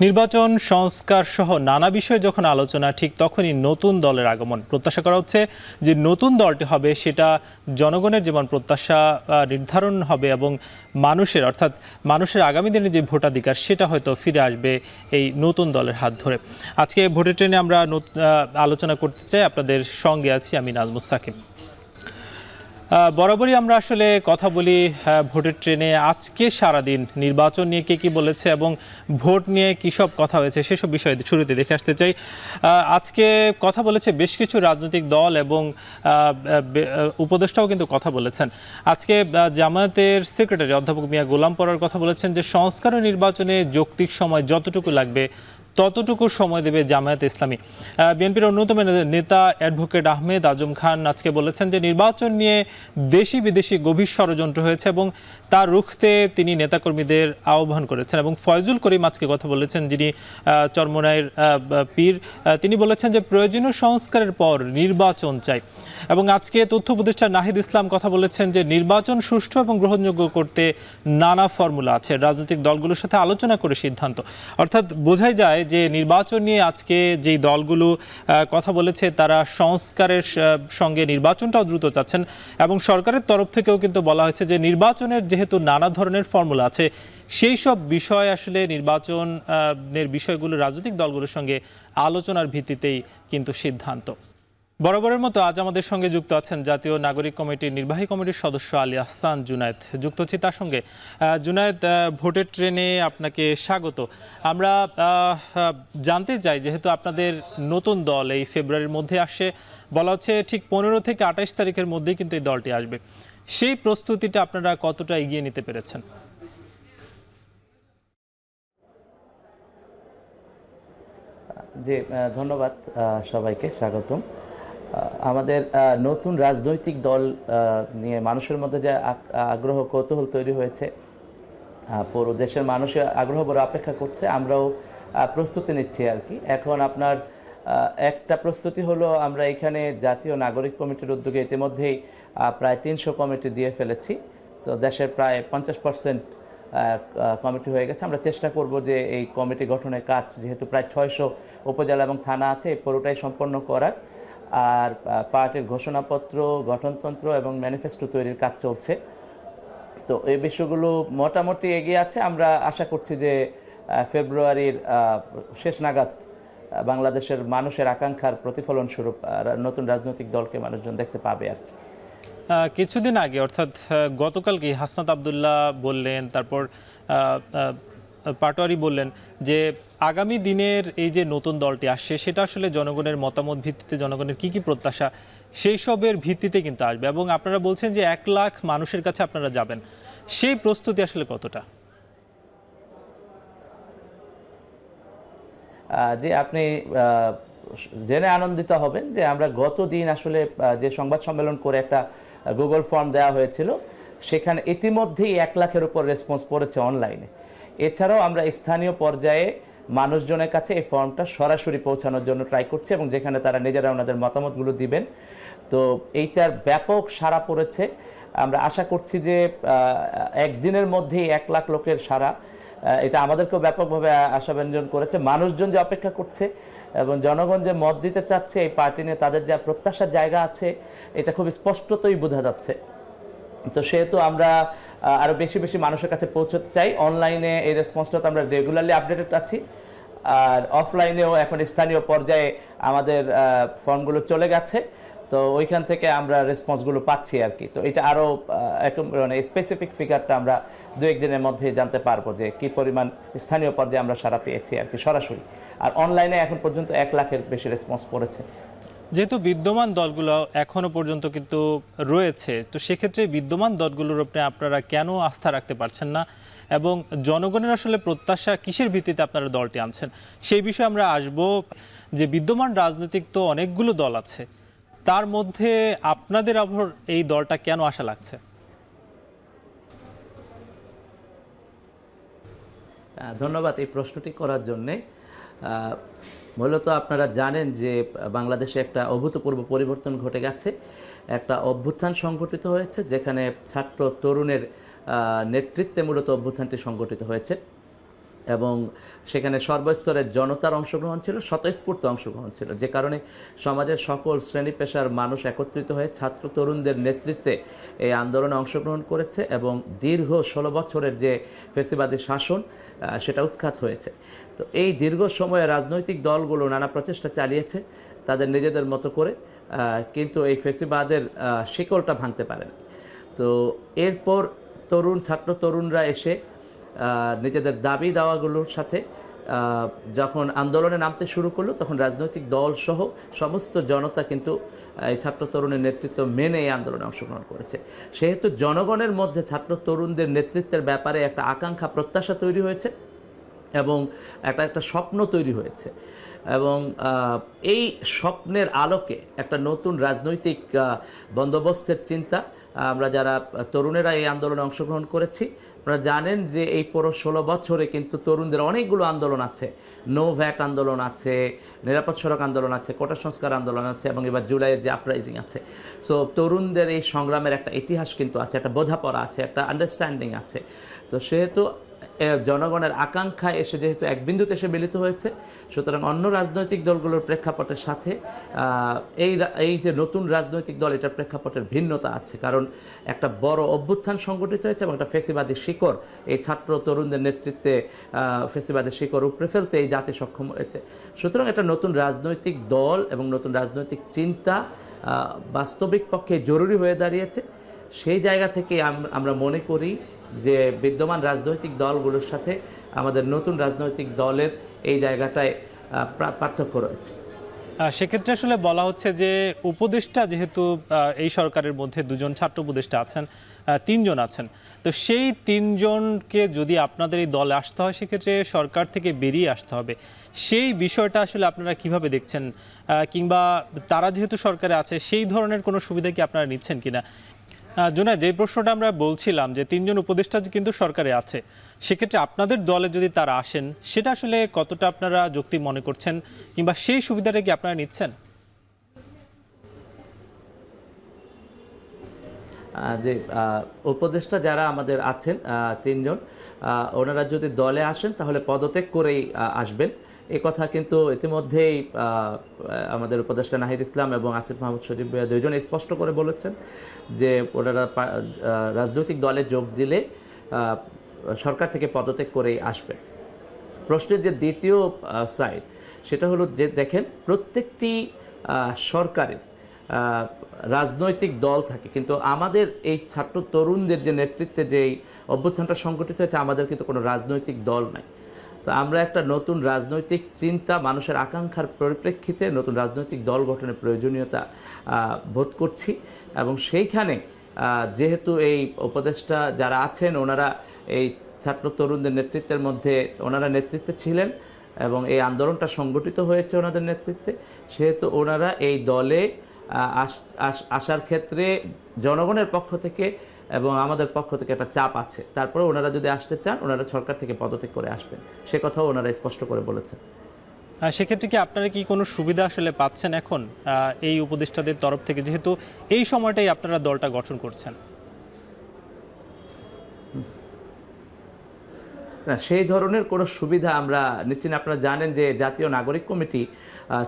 নির্বাচন সংস্কার সহ নানা বিষয়ে যখন আলোচনা, ঠিক তখনই নতুন দলের আগমন। প্রত্যাশা করা হচ্ছে যে নতুন দলটি হবে সেটা জনগণের যেমন প্রত্যাশা নির্ধারণ হবে এবং মানুষের আগামী দিনে যে ভোটাধিকার সেটা হয়তো ফিরে আসবে এই নতুন দলের হাত ধরে। আজকে ভোটের ট্রেনে আমরা আলোচনা করতে চাই, আপনাদের সঙ্গে আছি আমি নাজমুস সাকিব। বরাবরই আমরা আসলে কথা বলি ভোটের ট্রেনে। আজকে সারাদিন নির্বাচন নিয়ে কে কী বলেছে এবং ভোট নিয়ে কী সব কথা হয়েছে সেসব বিষয়ে শুরুতে দেখে আসতে চাই। আজকে কথা বলেছে বেশ কিছু রাজনৈতিক দল এবং উপদেষ্টাও কিন্তু কথা বলেছেন। আজকে জামায়াতের সেক্রেটারি অধ্যাপক মিয়া গোলাম পরর কথা বলেছেন যে সংস্কার ও নির্বাচনে যৌক্তিক সময় যতটুকু লাগবে ততটুকু সময় দেবে জামায়াত ইসলামী। বিএনপির অন্যতম নেতা অ্যাডভোকেট আহমেদ আজম খান আজকে বলেছেন যে নির্বাচন নিয়ে দেশি বিদেশি গভীর ষড়যন্ত্র হয়েছে এবং তা রুখতে তিনি নেতাকর্মীদের আহ্বান করেছেন। এবং ফয়জুল করিম আজকে কথা বলেছেন, যিনি চরমোনাইয়ের পীর, তিনি বলেছেন যে প্রয়োজনীয় সংস্কারের পর নির্বাচন চাই। এবং আজকে তথ্য উপদেষ্টা নাহিদ ইসলাম কথা বলেছেন যে নির্বাচন সুষ্ঠু এবং গ্রহণযোগ্য করতে নানা ফর্মুলা আছে, রাজনৈতিক দলগুলোর সাথে আলোচনা করে সিদ্ধান্ত। অর্থাৎ বোঝাই যায় যে নির্বাচন নিয়ে আজকে যেই দলগুলো কথা বলেছে তারা সংস্কারের সঙ্গে নির্বাচনটাও দ্রুত চাচ্ছেন। এবং সরকারের তরফ থেকেও কিন্তু বলা হয়েছে যে নির্বাচনের যেহেতু নানা ধরনের ফর্মুলা আছে, সেই সব বিষয় আসলে নির্বাচনের বিষয়গুলো রাজনৈতিক দলগুলোর সঙ্গে আলোচনার ভিত্তিতেই কিন্তু সিদ্ধান্ত। বরাবরের মতো আজ আমাদের সঙ্গে যুক্ত আছেন জাতীয় নাগরিক কমিটির নির্বাহী কমিটির সদস্য আলী আহসান জুনায়েদ। যুক্ত হচ্ছি তার সঙ্গে। জুনায়েদ, ভোটের ট্রেনে আপনাকে স্বাগত। আমরা জানতে চাই, যেহেতু আপনাদের নতুন দল এই ফেব্রুয়ারির মধ্যে আসে, বলা হচ্ছে ঠিক 15 থেকে 28 তারিখের মধ্যেই কিন্তু এই দলটি আসবে, সেই প্রস্তুতিটা আপনারা কতটা এগিয়ে নিতে পেরেছেন? জি, ধন্যবাদ সবাইকে, স্বাগতম। আমাদের নতুন রাজনৈতিক দল নিয়ে মানুষের মধ্যে যে আগ্রহ কৌতূহল তৈরি হয়েছে, পুরো দেশের মানুষের আগ্রহ বড় অপেক্ষা করছে, আমরাও প্রস্তুতি নিচ্ছি আর কি। এখন আপনার একটা প্রস্তুতি হলো, আমরা এখানে জাতীয় নাগরিক কমিটির উদ্যোগে ইতিমধ্যেই প্রায় 300 কমিটি দিয়ে ফেলেছি। তো দেশের প্রায় 50% কমিটি হয়ে গেছে। আমরা চেষ্টা করব যে এই কমিটি গঠনের কাজ, যেহেতু প্রায় 600 উপজেলা এবং থানা আছে, এই পুরোটাই সম্পন্ন করার। আর পার্টির ঘোষণাপত্র, গঠনতন্ত্র এবং ম্যানিফেস্টো তৈরির কাজ চলছে। তো এই বিষয়গুলো মোটামুটি এগিয়ে আছে। আমরা আশা করছি যে ফেব্রুয়ারির শেষ নাগাদ বাংলাদেশের মানুষের আকাঙ্ক্ষার প্রতিফলন স্বরূপ নতুন রাজনৈতিক দলকে মানুষজন দেখতে পাবে আর কি। কিছুদিন আগে, অর্থাৎ গতকালকে হাসনাত আবদুল্লাহ বললেন, তারপর পাটোয়ারি বললেন যে আগামী দিনের এই যে নতুন দলটি আসছে সেটা আসলে জনগণের মতামত ভিত্তিতে, জনগণের কি কি প্রত্যাশা সেই সবের ভিত্তিতে কিন্তু আসবে। এবং আপনারা বলছেন যে 1 লাখ মানুষের কাছে আপনারা যাবেন, সেই প্রস্তুতি আসলে কতটা? যে আপনি জেনে আনন্দিত হবেন যে আমরা গতদিন আসলে যে সংবাদ সম্মেলন করে একটা গুগল ফর্ম দেওয়া হয়েছিল, সেখানে ইতিমধ্যেই 1 লাখের উপর রেসপন্স পড়েছে অনলাইনে। এছাড়াও আমরা স্থানীয় পর্যায়ে মানুষজনের কাছে এই ফর্মটা সরাসরি পৌঁছানোর জন্য ট্রাই করছি, এবং যেখানে তারা নিজেরা ওনাদের মতামতগুলো দিবেন। তো এইটার ব্যাপক সাড়া পড়েছে। আমরা আশা করছি যে একদিনের মধ্যেই 1 লাখ লোকের সাড়া, এটা আমাদেরকেও ব্যাপকভাবে আশাব্যঞ্জন করেছে। মানুষজন যে অপেক্ষা করছে এবং জনগণ যে মত দিতে চাচ্ছে এই পার্টি নিয়ে, তাদের যা প্রত্যাশার জায়গা আছে, এটা খুব স্পষ্টতই বোঝা যাচ্ছে। তো সেহেতু আমরা আরও বেশি বেশি মানুষের কাছে পৌঁছতে চাই। অনলাইনে এই রেসপন্সটা তো আমরা রেগুলারলি আপডেটেড আছি, আর অফলাইনেও এখন স্থানীয় পর্যায়ে আমাদের ফর্মগুলো চলে গেছে। তো ওইখান থেকে আমরা রেসপন্সগুলো পাচ্ছি আর কি। তো এটা আরও একদম মানে স্পেসিফিক ফিগারটা আমরা 2-1 দিনের মধ্যে জানতে পারবো যে কী পরিমাণ স্থানীয় পর্যায়ে আমরা সাড়া পেয়েছি আর কি সরাসরি। আর অনলাইনে এখন পর্যন্ত 1 লাখের বেশি রেসপন্স পড়েছে। যেহেতু বিদ্যমান দলগুলো এখনো পর্যন্ত কিন্তু রয়েছে, তো সেক্ষেত্রে বিদ্যমান দলগুলোর উপরে আপনারা কেন আস্থা রাখতে পারছেন না এবং জনগণের আসলে প্রত্যাশা কিসের ভিত্তিতে আপনারা দলটি আনছেন সেই বিষয়ে আমরা আসব। যে বিদ্যমান রাজনৈতিক তো অনেকগুলো দল আছে, তার মধ্যে আপনাদের আবার এই দলটা কেন আশা লাগছে? ধন্যবাদ এই প্রশ্নটি করার জন্যে। মূলত আপনারা জানেন যে বাংলাদেশে একটা অভূতপূর্ব পরিবর্তন ঘটে গেছে, একটা অভ্যুত্থান সংগঠিত হয়েছে, যেখানে ছাত্র তরুণের নেতৃত্বে মূলত অভ্যুত্থানটি সংগঠিত হয়েছে। এবং সেখানে সর্বস্তরের জনতার অংশগ্রহণ ছিল, স্বতঃস্ফূর্ত অংশগ্রহণ ছিল, যে কারণে সমাজের সকল শ্রেণী পেশার মানুষ একত্রিত হয়ে ছাত্র তরুণদের নেতৃত্বে এই আন্দোলনে অংশগ্রহণ করেছে এবং দীর্ঘ 16 বছরের যে ফ্যাসিবাদী শাসন সেটা উৎখাত হয়েছে। তো এই দীর্ঘ সময়ে রাজনৈতিক দলগুলো নানা প্রচেষ্টা চালিয়েছে তাদের নিজেদের মতো করে, কিন্তু এই ফ্যাসিবাদের শিকলটা ভাঙতে পারেন। তো এরপর ছাত্র তরুণরা এসে নিজেদের দাবি দাওয়াগুলোর সাথে যখন আন্দোলনে নামতে শুরু করলো, তখন রাজনৈতিক দল সহ সমস্ত জনতা কিন্তু এই ছাত্র তরুণের নেতৃত্ব মেনে এই আন্দোলনে অংশগ্রহণ করেছে। সেহেতু জনগণের মধ্যে ছাত্র তরুণদের নেতৃত্বের ব্যাপারে একটা আকাঙ্ক্ষা প্রত্যাশা তৈরি হয়েছে এবং একটা স্বপ্ন তৈরি হয়েছে। এবং এই স্বপ্নের আলোকে একটা নতুন রাজনৈতিক বন্দোবস্তের চিন্তা আমরা যারা তরুণেরা এই আন্দোলনে অংশগ্রহণ করেছি, আপনারা জানেন যে এই পুরো 16 বছরে কিন্তু তরুণদের অনেকগুলো আন্দোলন আছে। নো ভ্যাট আন্দোলন আছে, নিরাপদ সড়ক আন্দোলন আছে, কোটা সংস্কার আন্দোলন আছে এবং এবার জুলাইয়ের যে আপরাইজিং আছে। সো তরুণদের এই সংগ্রামের একটা ইতিহাস কিন্তু আছে, একটা বোঝাপড়া আছে, একটা আন্ডারস্ট্যান্ডিং আছে। তো সেহেতু জনগণের আকাঙ্ক্ষায় এসে যেহেতু এক বিন্দুতে এসে মিলিত হয়েছে, সুতরাং অন্য রাজনৈতিক দলগুলোর প্রেক্ষাপটের সাথে এই যে নতুন রাজনৈতিক দল, এটার প্রেক্ষাপটের ভিন্নতা আছে। কারণ একটা বড় অভ্যুত্থান সংগঠিত হয়েছে এবং একটা ফ্যাসিবাদী শিকড় এই ছাত্র তরুণদের নেতৃত্বে ফ্যাসিবাদী শিকড় উপড়ে ফেলতে এই জাতি সক্ষম হয়েছে। সুতরাং একটা নতুন রাজনৈতিক দল এবং নতুন রাজনৈতিক চিন্তা বাস্তবিক পক্ষে জরুরি হয়ে দাঁড়িয়েছে। সেই জায়গা থেকে আমরা মনে করি যে বিদ্যমান রাজনৈতিক দলগুলোর সাথে আমাদের নতুন রাজনৈতিক দলের এই জায়গাটায় পার্থক্য রয়েছে। সেক্ষেত্রে আসলে বলা হচ্ছে যে উপদেষ্টা যেহেতু এই সরকারের মধ্যে 2 জন ছাত্র উপদেষ্টা আছেন, 3 জন আছেন, তো সেই 3 জনকে যদি আপনাদের এই দলে আসতে হয় সেক্ষেত্রে সরকার থেকে বেরিয়ে আসতে হবে। সেই বিষয়টা আসলে আপনারা কিভাবে দেখছেন, কিংবা তারা যেহেতু সরকারে আছে সেই ধরনের কোনো সুবিধা কি আপনারা নিচ্ছেন কিনা? জুনায়েদ, যে প্রশ্নটা আমরা বলছিলাম যে 3 জন উপদেষ্টা কিন্তু সরকারে আছে, সেক্ষেত্রে আপনাদের দলে যদি তারা আসেন সেটা আসলে কতটা আপনারা যৌক্তিক মনে করছেন, কিংবা সেই সুবিধাটা কি আপনারা নিচ্ছেন? যে উপদেষ্টা যারা আমাদের আছেন 3 জন, ওনারা যদি দলে আসেন তাহলে পদত্যাগ করেই আসবেন। এই কথা কিন্তু ইতিমধ্যেই আমাদের উপদেষ্টা নাহিদ ইসলাম এবং আসিফ মাহমুদ সজীব ভাইয়া 2 জন স্পষ্ট করে বলেছেন যে ওনারা রাজনৈতিক দলে যোগ দিলে সরকার থেকে পদত্যাগ করেই আসবেন। প্রশ্নের যে দ্বিতীয় সাইড, সেটা হলো যে দেখেন, প্রত্যেকটি সরকারের রাজনৈতিক দল থাকে, কিন্তু আমাদের এই ছাত্র তরুণদের যে নেতৃত্বে যে অভ্যুত্থানটা সংগঠিত হয়েছে, আমাদের কিন্তু কোনো রাজনৈতিক দল নাই। তো আমরা একটা নতুন রাজনৈতিক চিন্তা, মানুষের আকাঙ্ক্ষার পরিপ্রেক্ষিতে নতুন রাজনৈতিক দল গঠনের প্রয়োজনীয়তা বোধ করছি। এবং সেইখানে যেহেতু এই উপদেষ্টা যারা আছেন ওনারা এই ছাত্র তরুণদের নেতৃত্বের মধ্যে ওনারা নেতৃত্বে ছিলেন এবং এই আন্দোলনটা সংগঠিত হয়েছে ওনাদের নেতৃত্বে, সেহেতু ওনারা এই দলে আসার ক্ষেত্রে জনগণের পক্ষ থেকে এবং আমাদের পক্ষ থেকে একটা চাপ আছে। তারপরে ওনারা যদি আসতে চান, ওনারা সরকার থেকে পদত্যাগ করে আসবেন, সে কথাও ওনারা স্পষ্ট করে বলেছেন। সেক্ষেত্রে কি আপনারা কি কোনো সুবিধা আসলে পাচ্ছেন এখন এই উপদেষ্টাদের তরফ থেকে, যেহেতু এই সময়টাই আপনারা দলটা গঠন করছেন? না, সেই ধরনের কোনো সুবিধা আমরা নিচ্ছি না। আপনারা জানেন যে জাতীয় নাগরিক কমিটি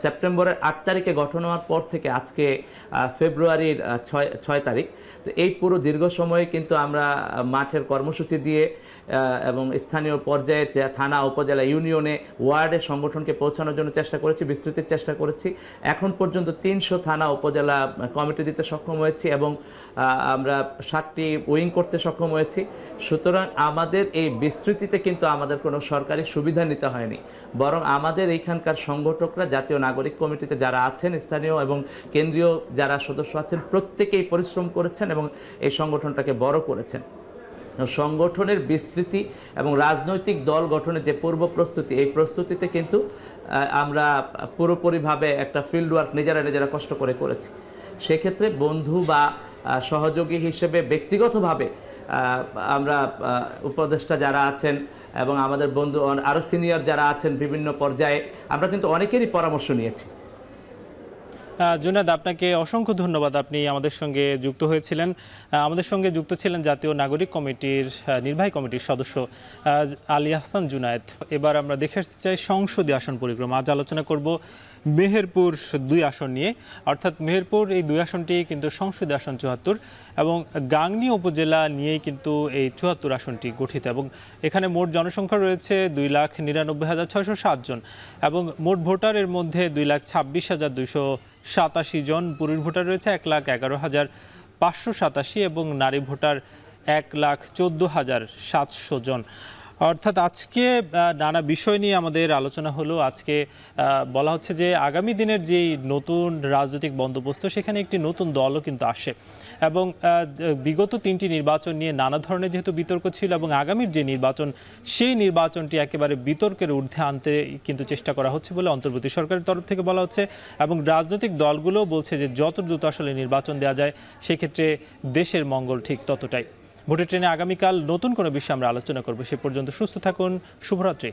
সেপ্টেম্বরের 8 তারিখে গঠন হওয়ার পর থেকে আজকে ফেব্রুয়ারির 6 তারিখ, তো এই পুরো দীর্ঘ সময়ে কিন্তু আমরা মাঠের কর্মসূচি দিয়ে এবং স্থানীয় পর্যায়ে থানা, উপজেলা, ইউনিয়নে, ওয়ার্ডে সংগঠনকে পৌঁছানোর জন্য চেষ্টা করেছি, বিস্তৃতির চেষ্টা করেছি। এখন পর্যন্ত 300 থানা উপজেলা কমিটি দিতে সক্ষম হয়েছি এবং আমরা 7টি উইং করতে সক্ষম হয়েছি। সুতরাং আমাদের এই বিস্তৃতিতে কিন্তু আমাদের কোনো সরকারি সুবিধা নিতে হয়নি, বরং আমাদের এইখানকার সংগঠকরা জাতীয় নাগরিক কমিটিতে যারা আছেন, স্থানীয় এবং কেন্দ্রীয় যারা সদস্য আছেন, প্রত্যেকেই পরিশ্রম করেছেন এবং এই সংগঠনটাকে বড় করেছেন। সংগঠনের বিস্তৃতি এবং রাজনৈতিক দল গঠনের যে পূর্ব প্রস্তুতি, এই প্রস্তুতিতে কিন্তু আমরা পুরোপুরিভাবে একটা ফিল্ড ওয়ার্ক নিজেরা কষ্ট করে করেছি। সেক্ষেত্রে বন্ধু বা সহযোগী হিসেবে ব্যক্তিগতভাবে আমরা উপদেষ্টা যারা আছেন এবং আমাদের বন্ধু আরও সিনিয়র যারা আছেন বিভিন্ন পর্যায়ে, আমরা কিন্তু অনেকেরই পরামর্শ নিয়েছি। জুনাদ, আপনাকে অসংখ্য ধন্যবাদ। আপনি আমাদের সঙ্গে যুক্ত হয়েছিলেন। আমাদের সঙ্গে যুক্ত ছিলেন জাতীয় নাগরিক কমিটির নির্বাহী কমিটির সদস্য আলী আহসান জুনায়েদ। এবার আমরা দেখে আসতে চাই সংসদীয় আসন পরিক্রমা। আজ আলোচনা করব মেহেরপুর 2 আসন নিয়ে, অর্থাৎ মেহেরপুর এই 2 আসনটি কিন্তু সংসদীয় আসন 74 এবং গাংনী উপজেলা নিয়েই কিন্তু এই 74 আসনটি গঠিত এবং এখানে মোট জনসংখ্যা রয়েছে 2,99,607 জন এবং মোট ভোটারের মধ্যে 2,26,287 জন, পুরুষ ভোটার রয়েছে 1,11,587 এবং নারী ভোটার 1,14,700 জন। অর্থাৎ আজকে নানা বিষয় নিয়ে আমাদের আলোচনা হলো। আজকে বলা হচ্ছে যে আগামী দিনের যেই নতুন রাজনৈতিক বন্দোবস্ত, সেখানে একটি নতুন দলও কিন্তু আসে এবং বিগত 3টি নির্বাচন নিয়ে নানা ধরনের যেহেতু বিতর্ক ছিল এবং আগামীর যে নির্বাচন, সেই নির্বাচনটি একেবারে বিতর্কের ঊর্ধ্বে আনতে কিন্তু চেষ্টা করা হচ্ছে বলে অন্তর্বর্তী সরকারের তরফ থেকে বলা হচ্ছে এবং রাজনৈতিক দলগুলো বলছে যে যত দ্রুত আসলে নির্বাচন দেওয়া যায় সেক্ষেত্রে দেশের মঙ্গল ঠিক ততটাই। ভোটের ট্রেনে আগামীকাল নতুন কোনো বিষয়ে আমরা আলোচনা করব। সে পর্যন্ত সুস্থ থাকুন। শুভরাত্রি।